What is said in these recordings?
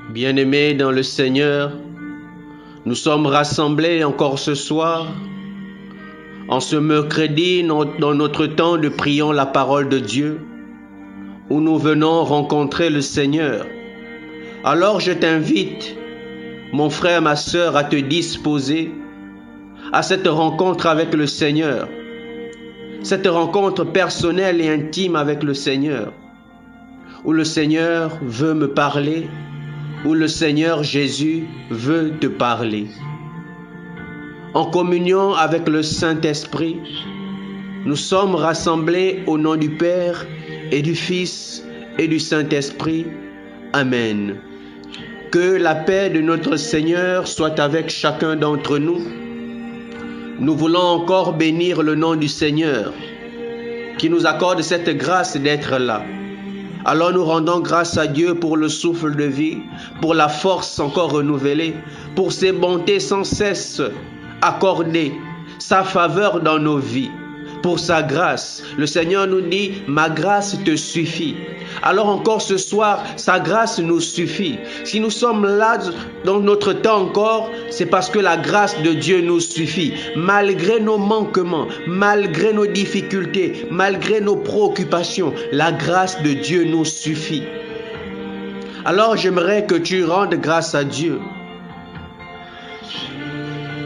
Bien-aimés dans le Seigneur, nous sommes rassemblés encore ce soir, en ce mercredi, dans notre temps de prions la parole de Dieu, où nous venons rencontrer le Seigneur. Alors je t'invite, mon frère, ma sœur, à te disposer à cette rencontre avec le Seigneur, cette rencontre personnelle et intime avec le Seigneur, où le Seigneur veut me parler, où le Seigneur Jésus veut te parler. En communion avec le Saint-Esprit, nous sommes rassemblés au nom du Père et du Fils et du Saint-Esprit. Amen. Que la paix de notre Seigneur soit avec chacun d'entre nous. Nous voulons encore bénir le nom du Seigneur qui nous accorde cette grâce d'être là. Alors nous rendons grâce à Dieu pour le souffle de vie, pour la force encore renouvelée, pour ses bontés sans cesse accordées, sa faveur dans nos vies, pour sa grâce. Le Seigneur nous dit, ma grâce te suffit. Alors encore ce soir, sa grâce nous suffit. Si nous sommes là dans notre temps encore, c'est parce que la grâce de Dieu nous suffit. Malgré nos manquements, malgré nos difficultés, malgré nos préoccupations, la grâce de Dieu nous suffit. Alors j'aimerais que tu rendes grâce à Dieu.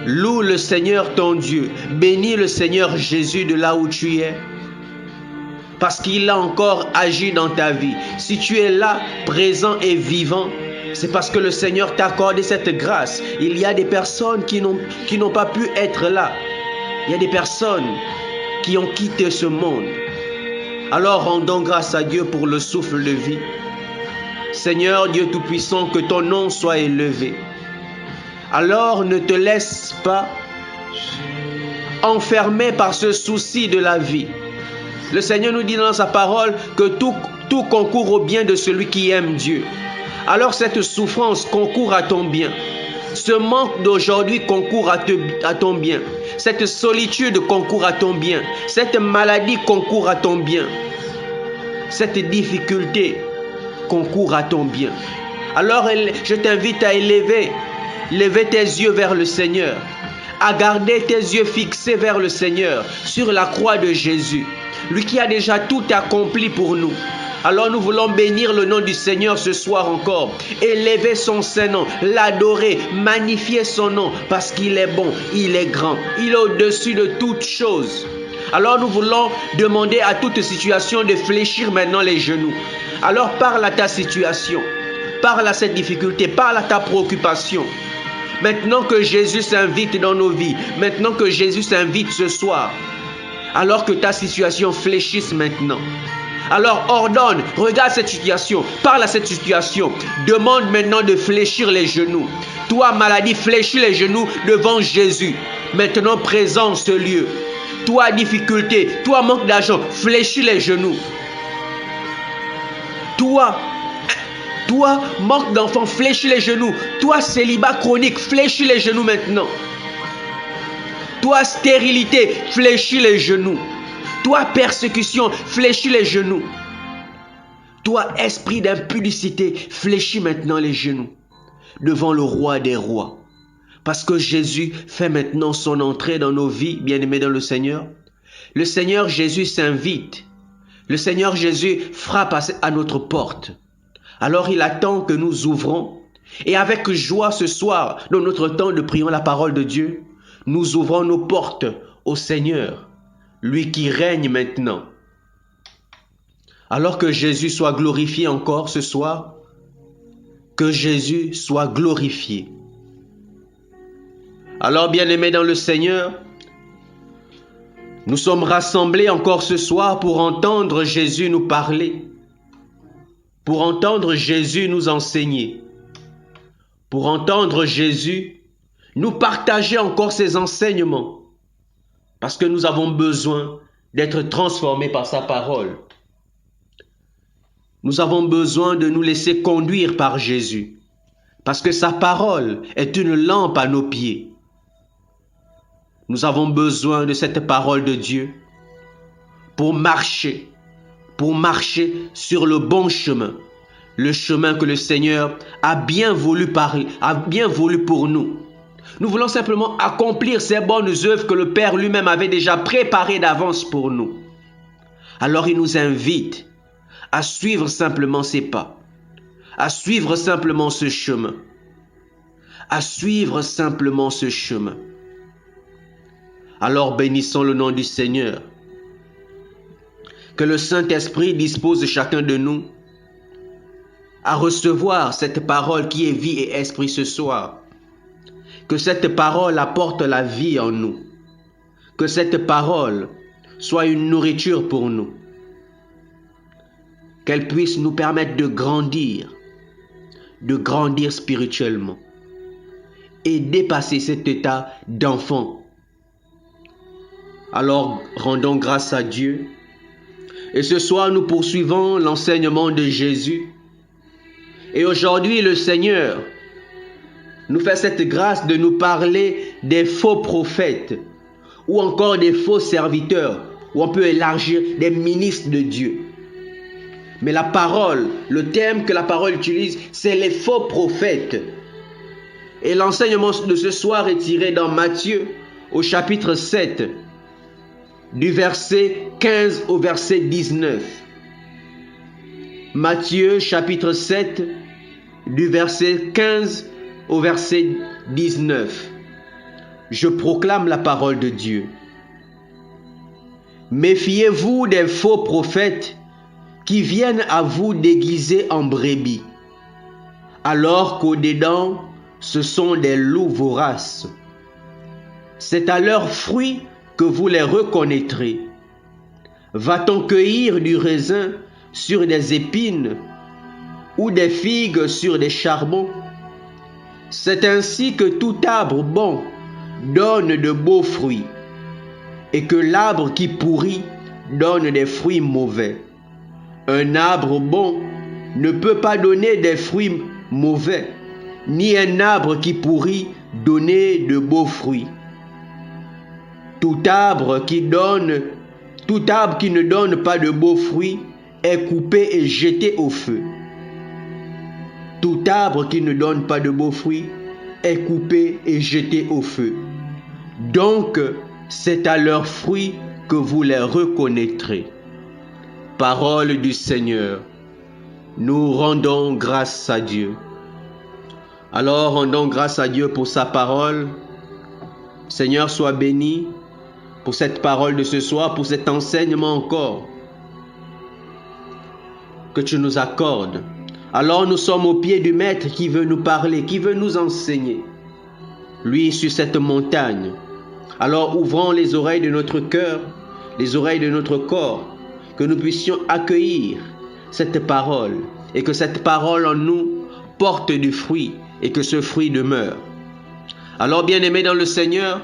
Loue le Seigneur ton Dieu. Bénis le Seigneur Jésus de là où tu es. Parce qu'il a encore agi dans ta vie. Si tu es là, présent et vivant, c'est parce que le Seigneur t'a accordé cette grâce. Il y a des personnes qui n'ont pas pu être là. Il y a des personnes qui ont quitté ce monde. Alors rendons grâce à Dieu pour le souffle de vie. Seigneur Dieu Tout-Puissant, que ton nom soit élevé. Alors ne te laisse pas enfermer par ce souci de la vie. Le Seigneur nous dit dans sa parole que tout concourt au bien de celui qui aime Dieu. Alors cette souffrance concourt à ton bien. Ce manque d'aujourd'hui concourt à ton bien. Cette solitude concourt à ton bien. Cette maladie concourt à ton bien. Cette difficulté concourt à ton bien. Alors je t'invite à lever tes yeux vers le Seigneur, à garder tes yeux fixés vers le Seigneur, sur la croix de Jésus, lui qui a déjà tout accompli pour nous. Alors nous voulons bénir le nom du Seigneur ce soir encore, élever son Saint-Nom, l'adorer, magnifier son nom, parce qu'il est bon, il est grand, il est au-dessus de toutes choses. Alors nous voulons demander à toute situation de fléchir maintenant les genoux. Alors parle à ta situation, parle à cette difficulté, parle à ta préoccupation. Maintenant que Jésus s'invite dans nos vies, maintenant que Jésus s'invite ce soir, alors que ta situation fléchisse maintenant. Alors ordonne, regarde cette situation, parle à cette situation, demande maintenant de fléchir les genoux. Toi maladie, fléchis les genoux devant Jésus. Maintenant présent ce lieu. Toi difficulté, toi manque d'argent, fléchis les genoux. Toi manque d'enfants, fléchis les genoux. Toi célibat chronique, fléchis les genoux maintenant. Toi stérilité, fléchis les genoux. Toi persécution, fléchis les genoux. Toi esprit d'impudicité, fléchis maintenant les genoux devant le roi des rois. Parce que Jésus fait maintenant son entrée dans nos vies, bien-aimés dans le Seigneur. Le Seigneur Jésus s'invite. Le Seigneur Jésus frappe à notre porte. Alors il attend que nous ouvrons. Et avec joie ce soir, dans notre temps de prions la parole de Dieu, nous ouvrons nos portes au Seigneur, lui qui règne maintenant. Alors que Jésus soit glorifié encore ce soir, que Jésus soit glorifié. Alors bien-aimés dans le Seigneur, nous sommes rassemblés encore ce soir pour entendre Jésus nous parler, pour entendre Jésus nous enseigner, pour entendre Jésus nous partager encore ses enseignements, parce que nous avons besoin d'être transformés par sa parole. Nous avons besoin de nous laisser conduire par Jésus, parce que sa parole est une lampe à nos pieds. Nous avons besoin de cette parole de Dieu pour marcher sur le bon chemin, le chemin que le Seigneur a bien voulu pour nous. Nous voulons simplement accomplir ces bonnes œuvres que le Père lui-même avait déjà préparées d'avance pour nous. Alors il nous invite à suivre simplement ses pas, à suivre simplement ce chemin, à suivre simplement ce chemin. Alors bénissons le nom du Seigneur. Que le Saint-Esprit dispose chacun de nous à recevoir cette parole qui est vie et esprit ce soir. Que cette parole apporte la vie en nous. Que cette parole soit une nourriture pour nous. Qu'elle puisse nous permettre de grandir spirituellement et dépasser cet état d'enfant. Alors rendons grâce à Dieu. Et ce soir, nous poursuivons l'enseignement de Jésus. Et aujourd'hui, le Seigneur nous fait cette grâce de nous parler des faux prophètes ou encore des faux serviteurs, ou on peut élargir des ministres de Dieu. Mais la parole, le terme que la parole utilise, c'est les faux prophètes. Et l'enseignement de ce soir est tiré dans Matthieu au chapitre 7, du verset 15 au verset 19. Matthieu chapitre 7, du verset 15 au verset 19. Je proclame la parole de Dieu. Méfiez-vous des faux prophètes qui viennent à vous déguisés en brebis, alors qu'au-dedans, ce sont des loups voraces. C'est à leurs fruits que vous les reconnaîtrez. Va-t-on cueillir du raisin sur des épines ou des figues sur des charbons? C'est ainsi que tout arbre bon donne de beaux fruits, et que l'arbre qui pourrit donne des fruits mauvais. Un arbre bon ne peut pas donner des fruits mauvais, ni un arbre qui pourrit donner de beaux fruits. Tout arbre qui ne donne pas de beaux fruits est coupé et jeté au feu. Tout arbre qui ne donne pas de beaux fruits est coupé et jeté au feu. Donc, c'est à leurs fruits que vous les reconnaîtrez. Parole du Seigneur. Nous rendons grâce à Dieu. Alors, rendons grâce à Dieu pour sa parole. Seigneur, sois béni pour cette parole de ce soir, pour cet enseignement encore que tu nous accordes. Alors nous sommes au pied du Maître qui veut nous parler, qui veut nous enseigner. Lui sur cette montagne. Alors ouvrons les oreilles de notre cœur, les oreilles de notre corps, que nous puissions accueillir cette parole et que cette parole en nous porte du fruit et que ce fruit demeure. Alors bien-aimés dans le Seigneur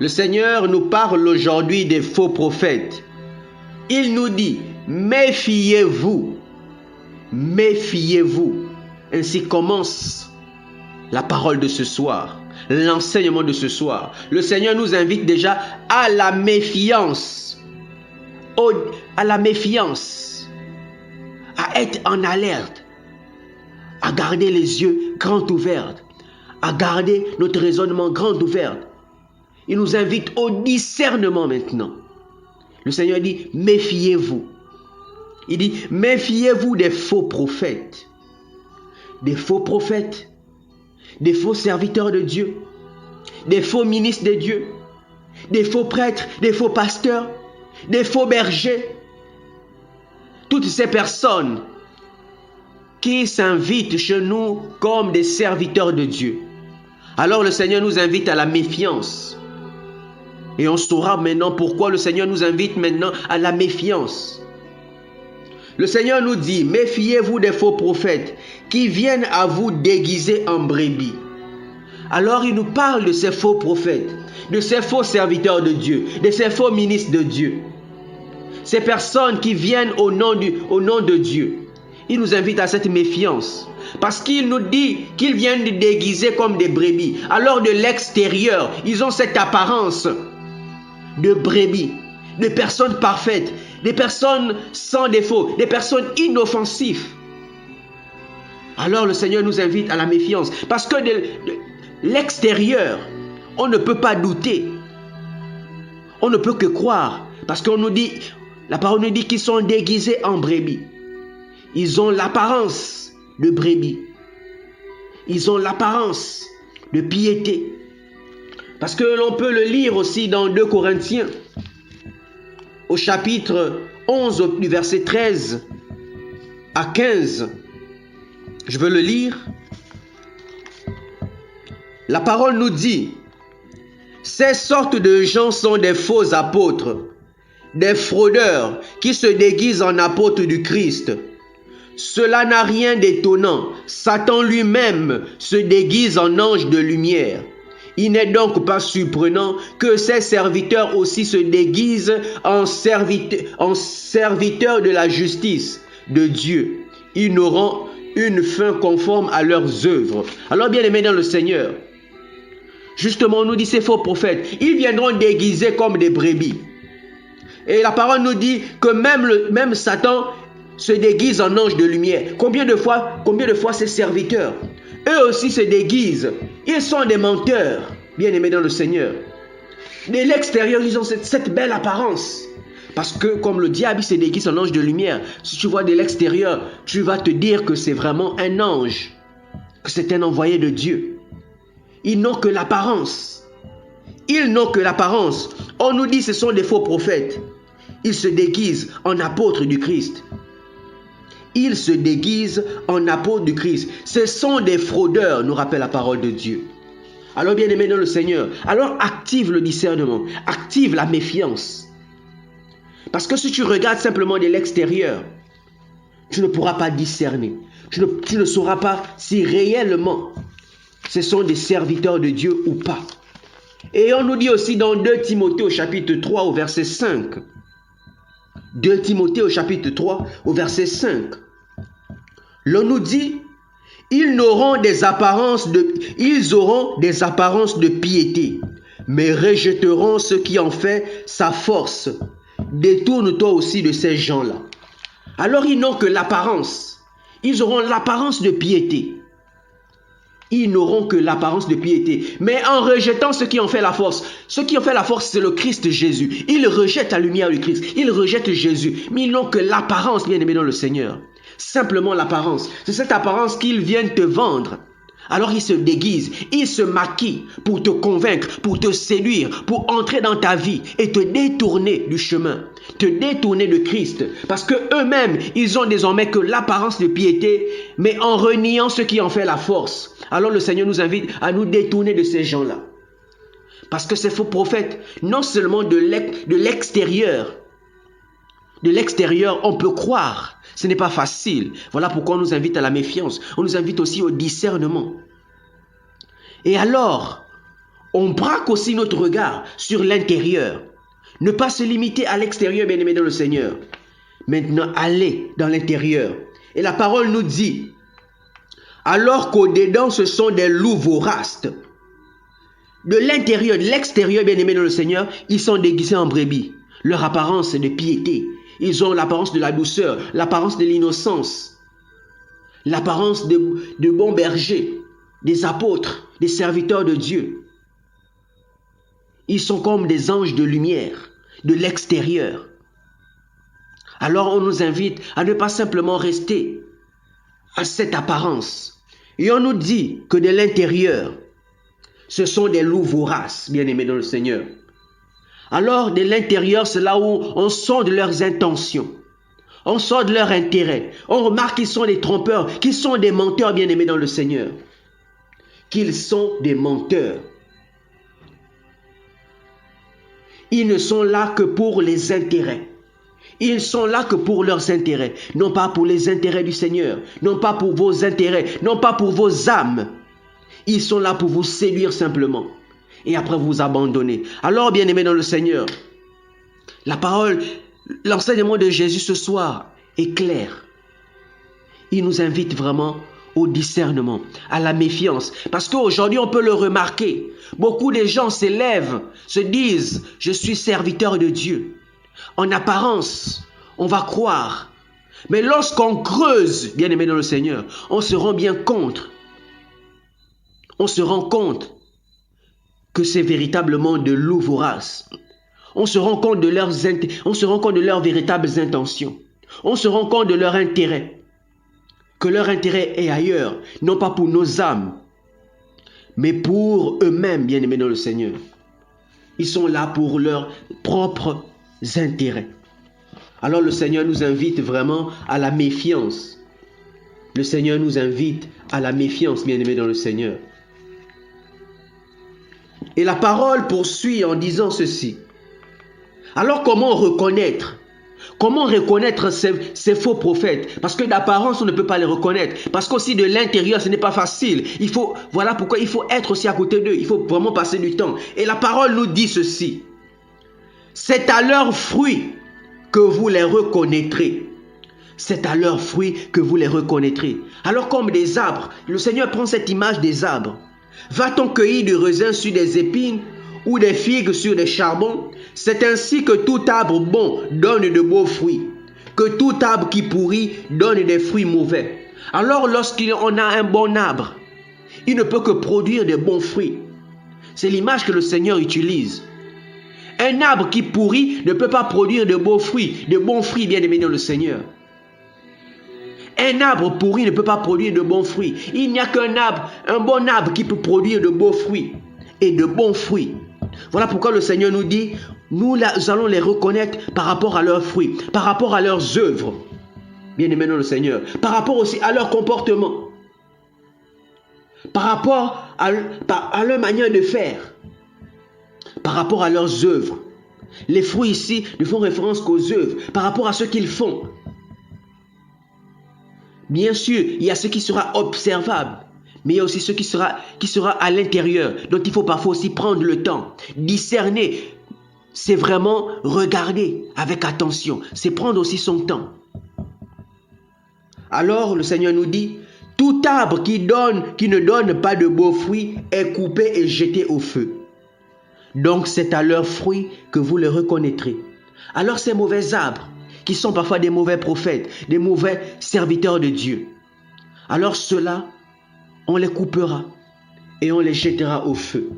nous parle aujourd'hui des faux prophètes. Il nous dit, méfiez-vous. Méfiez-vous. Ainsi commence la parole de ce soir, l'enseignement de ce soir. Le Seigneur nous invite déjà à la méfiance. À la méfiance. À être en alerte. À garder les yeux grands ouverts. À garder notre raisonnement grand ouvert. Il nous invite au discernement maintenant. Le Seigneur dit, méfiez-vous. Il dit, méfiez-vous des faux prophètes. Des faux prophètes, des faux serviteurs de Dieu, des faux ministres de Dieu, des faux prêtres, des faux pasteurs, des faux bergers. Toutes ces personnes qui s'invitent chez nous comme des serviteurs de Dieu. Alors le Seigneur nous invite à la méfiance. Et on saura maintenant pourquoi le Seigneur nous invite maintenant à la méfiance. Le Seigneur nous dit, méfiez-vous des faux prophètes qui viennent à vous déguiser en brebis. Alors il nous parle de ces faux prophètes, de ces faux serviteurs de Dieu, de ces faux ministres de Dieu. Ces personnes qui viennent au nom de Dieu. Il nous invite à cette méfiance. Parce qu'il nous dit qu'ils viennent de déguiser comme des brebis. Alors de l'extérieur, ils ont cette apparence de brebis, de personnes parfaites, des personnes sans défaut, des personnes inoffensives. Alors le Seigneur nous invite à la méfiance. Parce que de l'extérieur, on ne peut pas douter. On ne peut que croire. Parce qu'on nous dit, la parole nous dit qu'ils sont déguisés en brebis. Ils ont l'apparence de brebis. Ils ont l'apparence de piété. Parce que l'on peut le lire aussi dans 2 Corinthiens, au chapitre 11, du verset 13 à 15. Je veux le lire. La parole nous dit, ces sortes de gens sont des faux apôtres, des fraudeurs qui se déguisent en apôtres du Christ. Cela n'a rien d'étonnant. Satan lui-même se déguise en ange de lumière. Il n'est donc pas surprenant que ses serviteurs aussi se déguisent en serviteurs de la justice de Dieu. Ils n'auront une fin conforme à leurs œuvres. Alors bien aimés dans le Seigneur, justement on nous dit ces faux prophètes, ils viendront déguisés comme des brebis. Et la parole nous dit que même Satan se déguise en ange de lumière. Combien de fois ces serviteurs, eux aussi se déguisent. Ils sont des menteurs, bien aimés dans le Seigneur. De l'extérieur, ils ont cette belle apparence. Parce que comme le diable se déguise en ange de lumière, si tu vois de l'extérieur, tu vas te dire que c'est vraiment un ange, que c'est un envoyé de Dieu. Ils n'ont que l'apparence. Ils n'ont que l'apparence. On nous dit que ce sont des faux prophètes. Ils se déguisent en apôtres du Christ. Ils se déguisent en apôtres du Christ. Ce sont des fraudeurs, nous rappelle la parole de Dieu. Alors bien aimé dans le Seigneur, alors active le discernement, active la méfiance. Parce que si tu regardes simplement de l'extérieur, tu ne pourras pas discerner. Tu ne sauras pas si réellement ce sont des serviteurs de Dieu ou pas. Et on nous dit aussi dans 2 Timothée au chapitre 3 au verset 5. 2 Timothée au chapitre 3 au verset 5. L'on nous dit, ils auront des apparences de piété, mais rejetteront ce qui en fait sa force. Détourne-toi aussi de ces gens-là. Alors ils n'ont que l'apparence. Ils auront l'apparence de piété. Ils n'auront que l'apparence de piété. Mais en rejetant ce qui en fait la force. Ce qui en fait la force, c'est le Christ Jésus. Ils rejettent la lumière du Christ. Ils rejettent Jésus. Mais ils n'ont que l'apparence, bien aimé dans le Seigneur. Simplement l'apparence. C'est cette apparence qu'ils viennent te vendre. Alors ils se déguisent, ils se maquillent pour te convaincre, pour te séduire, pour entrer dans ta vie et te détourner du chemin, te détourner de Christ. Parce que eux-mêmes, ils ont désormais que l'apparence de piété, mais en reniant ce qui en fait la force. Alors le Seigneur nous invite à nous détourner de ces gens-là. Parce que ces faux prophètes, non seulement de l'extérieur, on peut croire. Ce n'est pas facile. Voilà pourquoi on nous invite à la méfiance. On nous invite aussi au discernement. Et alors, on braque aussi notre regard sur l'intérieur. Ne pas se limiter à l'extérieur, bien aimé dans le Seigneur. Maintenant, aller dans l'intérieur. Et la parole nous dit, alors qu'au-dedans, ce sont des loups voraces. De l'intérieur, de l'extérieur, bien aimé dans le Seigneur, ils sont déguisés en brebis. Leur apparence est de piété. Ils ont l'apparence de la douceur, l'apparence de l'innocence, l'apparence de bons bergers, des apôtres, des serviteurs de Dieu. Ils sont comme des anges de lumière, de l'extérieur. Alors on nous invite à ne pas simplement rester à cette apparence. Et on nous dit que de l'intérieur, ce sont des loups voraces, bien-aimés dans le Seigneur. Alors, de l'intérieur, c'est là où on sort de leurs intentions. On sort de leur intérêt. On remarque qu'ils sont des trompeurs, qu'ils sont des menteurs, bien-aimés dans le Seigneur. Qu'ils sont des menteurs. Ils ne sont là que pour les intérêts. Ils sont là que pour leurs intérêts. Non pas pour les intérêts du Seigneur. Non pas pour vos intérêts. Non pas pour vos âmes. Ils sont là pour vous séduire simplement. Et après vous abandonner. Alors, bien-aimés dans le Seigneur, la parole, l'enseignement de Jésus ce soir est clair. Il nous invite vraiment au discernement, à la méfiance. Parce qu'aujourd'hui, on peut le remarquer. Beaucoup de gens s'élèvent, se disent, je suis serviteur de Dieu. En apparence, on va croire. Mais lorsqu'on creuse, bien aimé dans le Seigneur, on se rend bien compte. On se rend compte que c'est véritablement de loups voraces. On se rend compte de leurs véritables intentions. On se rend compte de leur intérêt. Que leur intérêt est ailleurs, non pas pour nos âmes, mais pour eux-mêmes, bien-aimés dans le Seigneur. Ils sont là pour leurs propres intérêts. Alors le Seigneur nous invite vraiment à la méfiance. Le Seigneur nous invite à la méfiance, bien-aimés dans le Seigneur. Et la parole poursuit en disant ceci. Alors comment reconnaître ces faux prophètes? Parce que d'apparence, on ne peut pas les reconnaître. Parce qu'aussi de l'intérieur, ce n'est pas facile. Voilà pourquoi il faut être aussi à côté d'eux. Il faut vraiment passer du temps. Et la parole nous dit ceci. C'est à leurs fruits que vous les reconnaîtrez. C'est à leurs fruits que vous les reconnaîtrez. Alors comme des arbres, le Seigneur prend cette image des arbres. Va-t-on cueillir du raisin sur des épines ou des figues sur des charbons? C'est ainsi que tout arbre bon donne de beaux fruits, que tout arbre qui pourrit donne des fruits mauvais. Alors lorsqu'on a un bon arbre, il ne peut que produire de bons fruits. C'est l'image que le Seigneur utilise. Un arbre qui pourrit ne peut pas produire de bons fruits, bien aimés dans le Seigneur. Un arbre pourri ne peut pas produire de bons fruits. Il n'y a un bon arbre qui peut produire de beaux fruits et de bons fruits. Voilà pourquoi le Seigneur nous dit, nous allons les reconnaître par rapport à leurs fruits, par rapport à leurs œuvres, bien aimés dans le Seigneur, par rapport aussi à leur comportement, par rapport à leur manière de faire, par rapport à leurs œuvres. Les fruits ici ne font référence qu'aux œuvres, par rapport à ce qu'ils font. Bien sûr, il y a ce qui sera observable, mais il y a aussi ce qui sera à l'intérieur, dont il faut parfois aussi prendre le temps. Discerner, c'est vraiment regarder avec attention, c'est prendre aussi son temps. Alors le Seigneur nous dit, tout arbre qui ne donne pas de beaux fruits est coupé et jeté au feu. Donc c'est à leurs fruits que vous les reconnaîtrez. Alors ces mauvais arbres, qui sont parfois des mauvais prophètes, des mauvais serviteurs de Dieu, alors ceux-là, on les coupera et on les jettera au feu.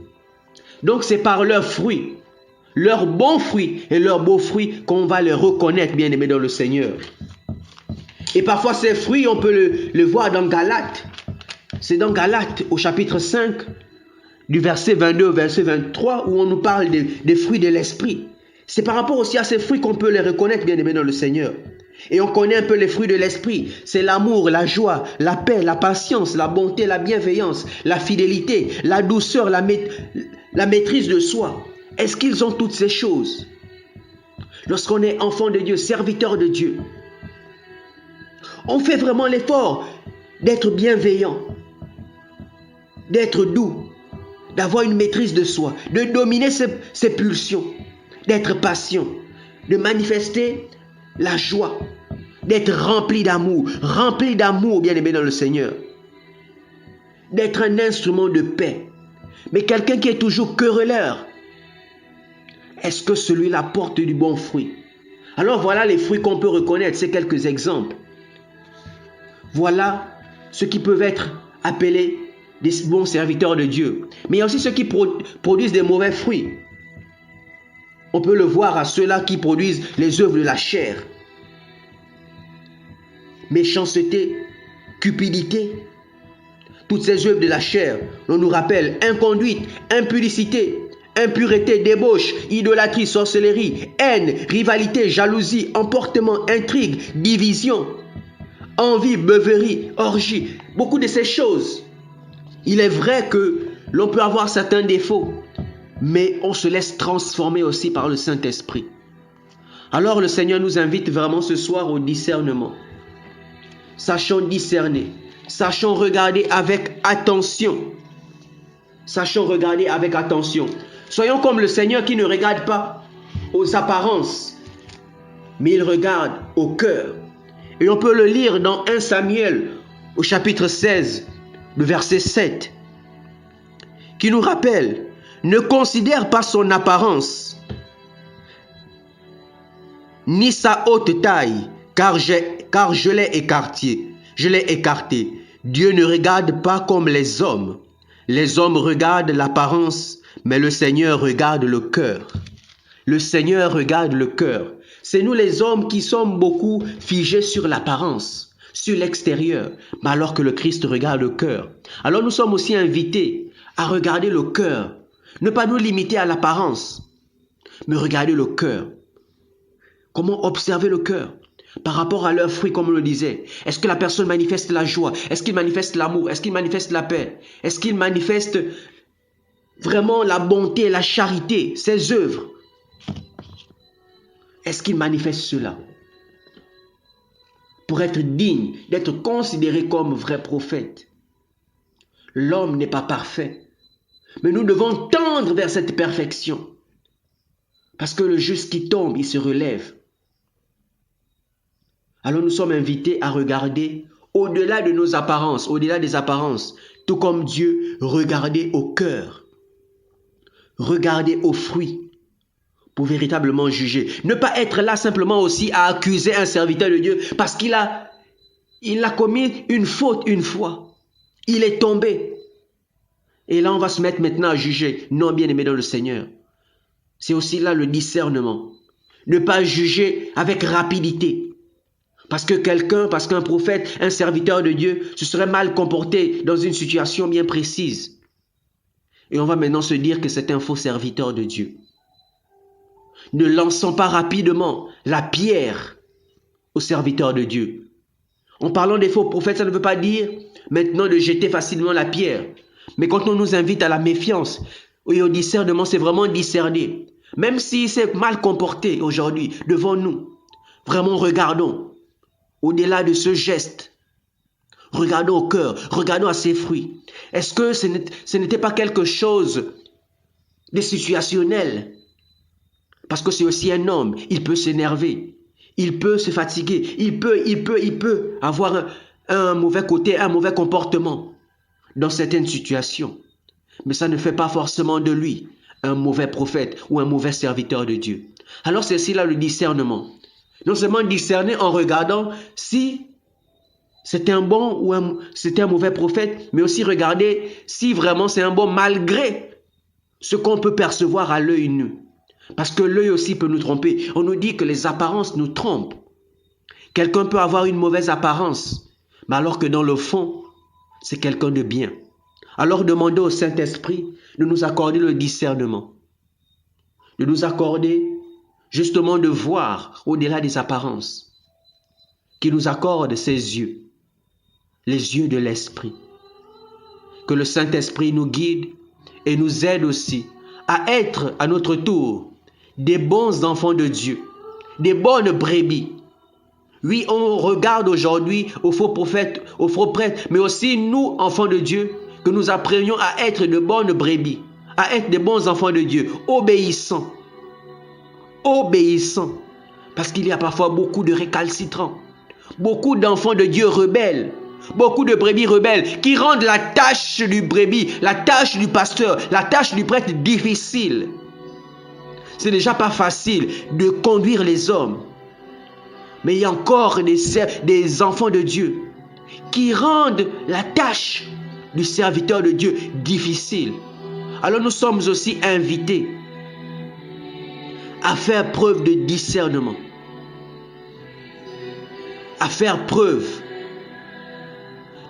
Donc c'est par leurs fruits, leurs bons fruits et leurs beaux fruits qu'on va les reconnaître, bien aimés dans le Seigneur. Et parfois ces fruits, on peut le voir dans Galates. C'est dans Galates au chapitre 5, du verset 22 au verset 23, où on nous parle des fruits de l'esprit. C'est par rapport aussi à ces fruits qu'on peut les reconnaître, bien aimés dans le Seigneur. Et on connaît un peu les fruits de l'esprit. C'est l'amour, la joie, la paix, la patience, la bonté, la bienveillance, la fidélité, la douceur, la maîtrise de soi. Est-ce qu'ils ont toutes ces choses? Lorsqu'on est enfant de Dieu, serviteur de Dieu, on fait vraiment l'effort d'être bienveillant, d'être doux, d'avoir une maîtrise de soi, de dominer ses pulsions, d'être patient, de manifester la joie, d'être rempli d'amour, bien aimé dans le Seigneur, d'être un instrument de paix. Mais quelqu'un qui est toujours querelleur, est-ce que celui-là porte du bon fruit? Alors voilà les fruits qu'on peut reconnaître, c'est quelques exemples. Voilà ceux qui peuvent être appelés des bons serviteurs de Dieu. Mais il y a aussi ceux qui produisent des mauvais fruits. On peut le voir à ceux-là qui produisent les œuvres de la chair. Méchanceté, cupidité, toutes ces œuvres de la chair, on nous rappelle inconduite, impudicité, impureté, débauche, idolâtrie, sorcellerie, haine, rivalité, jalousie, emportement, intrigue, division, envie, beuverie, orgie, beaucoup de ces choses. Il est vrai que l'on peut avoir certains défauts, mais on se laisse transformer aussi par le Saint-Esprit. Alors le Seigneur nous invite vraiment ce soir au discernement. Sachons discerner, sachons regarder avec attention. Sachons regarder avec attention. Soyons comme le Seigneur qui ne regarde pas aux apparences, mais il regarde au cœur. Et on peut le lire dans 1 Samuel au chapitre 16, le verset 7, qui nous rappelle: ne considère pas son apparence, ni sa haute taille, car je l'ai écarté. Je l'ai écarté. Dieu ne regarde pas comme les hommes. Les hommes regardent l'apparence, mais le Seigneur regarde le cœur. Le Seigneur regarde le cœur. C'est nous les hommes qui sommes beaucoup figés sur l'apparence, sur l'extérieur, mais alors que le Christ regarde le cœur. Alors nous sommes aussi invités à regarder le cœur. Ne pas nous limiter à l'apparence, mais regarder le cœur. Comment observer le cœur? Par rapport à leurs fruits, comme on le disait. Est-ce que la personne manifeste la joie? Est-ce qu'il manifeste l'amour? Est-ce qu'il manifeste la paix? Est-ce qu'il manifeste vraiment la bonté et la charité, ses œuvres? Est-ce qu'il manifeste cela? Pour être digne, d'être considéré comme vrai prophète. L'homme n'est pas parfait. Mais nous devons tendre vers cette perfection. Parce que le juste qui tombe, il se relève. Alors nous sommes invités à regarder au-delà de nos apparences, au-delà des apparences, tout comme Dieu, regarder au cœur, regarder aux fruits, pour véritablement juger. Ne pas être là simplement aussi à accuser un serviteur de Dieu parce qu'il a commis une faute une fois. Il est tombé. Et là, on va se mettre maintenant à juger. Non, bien-aimé dans le Seigneur. C'est aussi là le discernement. Ne pas juger avec rapidité. Parce qu'un prophète, un serviteur de Dieu, se serait mal comporté dans une situation bien précise. Et on va maintenant se dire que c'est un faux serviteur de Dieu. Ne lançons pas rapidement la pierre au serviteur de Dieu. En parlant des faux prophètes, ça ne veut pas dire maintenant de jeter facilement la pierre. Mais quand on nous invite à la méfiance et au discernement, c'est vraiment discerner. Même s'il s'est mal comporté aujourd'hui devant nous, vraiment regardons au-delà de ce geste. Regardons au cœur, regardons à ses fruits. Est-ce que ce n'était pas quelque chose de situationnel? Parce que c'est aussi un homme, il peut s'énerver, il peut se fatiguer, il peut avoir un mauvais côté, un mauvais comportement dans certaines situations. Mais ça ne fait pas forcément de lui un mauvais prophète ou un mauvais serviteur de Dieu. Alors c'est ici là le discernement. Non seulement discerner en regardant si c'est un bon ou c'était un mauvais prophète, mais aussi regarder si vraiment c'est un bon malgré ce qu'on peut percevoir à l'œil nu. Parce que l'œil aussi peut nous tromper. On nous dit que les apparences nous trompent. Quelqu'un peut avoir une mauvaise apparence, mais alors que dans le fond, c'est quelqu'un de bien. Alors demandez au Saint-Esprit de nous accorder le discernement. De nous accorder justement de voir au-delà des apparences. Qu'il nous accorde ses yeux, les yeux de l'Esprit. Que le Saint-Esprit nous guide et nous aide aussi à être à notre tour des bons enfants de Dieu, des bonnes brebis. Oui, on regarde aujourd'hui aux faux prophètes, aux faux prêtres, mais aussi nous, enfants de Dieu, que nous apprenions à être de bonnes brebis, à être des bons enfants de Dieu, obéissants. Obéissants. Parce qu'il y a parfois beaucoup de récalcitrants, beaucoup d'enfants de Dieu rebelles, beaucoup de brebis rebelles qui rendent la tâche du brebis, la tâche du pasteur, la tâche du prêtre difficile. C'est déjà pas facile de conduire les hommes. Mais il y a encore des enfants de Dieu qui rendent la tâche du serviteur de Dieu difficile. Alors nous sommes aussi invités à faire preuve de discernement, à faire preuve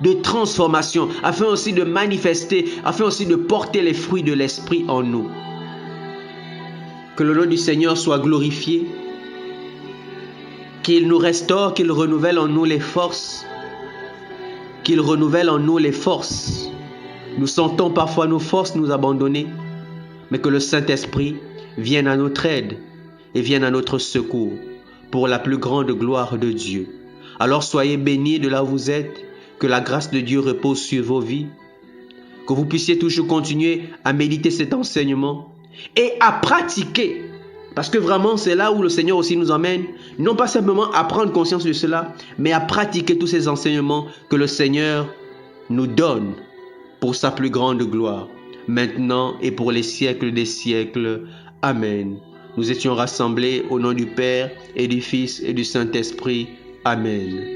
de transformation, afin aussi de manifester, afin aussi de porter les fruits de l'Esprit en nous. Que le nom du Seigneur soit glorifié, qu'il nous restaure, qu'il renouvelle en nous les forces, qu'il renouvelle en nous les forces. Nous sentons parfois nos forces nous abandonner, mais que le Saint-Esprit vienne à notre aide et vienne à notre secours pour la plus grande gloire de Dieu. Alors soyez bénis de là où vous êtes, que la grâce de Dieu repose sur vos vies, que vous puissiez toujours continuer à méditer cet enseignement et à pratiquer. Parce que vraiment, c'est là où le Seigneur aussi nous emmène, non pas simplement à prendre conscience de cela, mais à pratiquer tous ces enseignements que le Seigneur nous donne pour sa plus grande gloire, maintenant et pour les siècles des siècles. Amen. Nous étions rassemblés au nom du Père et du Fils et du Saint-Esprit. Amen.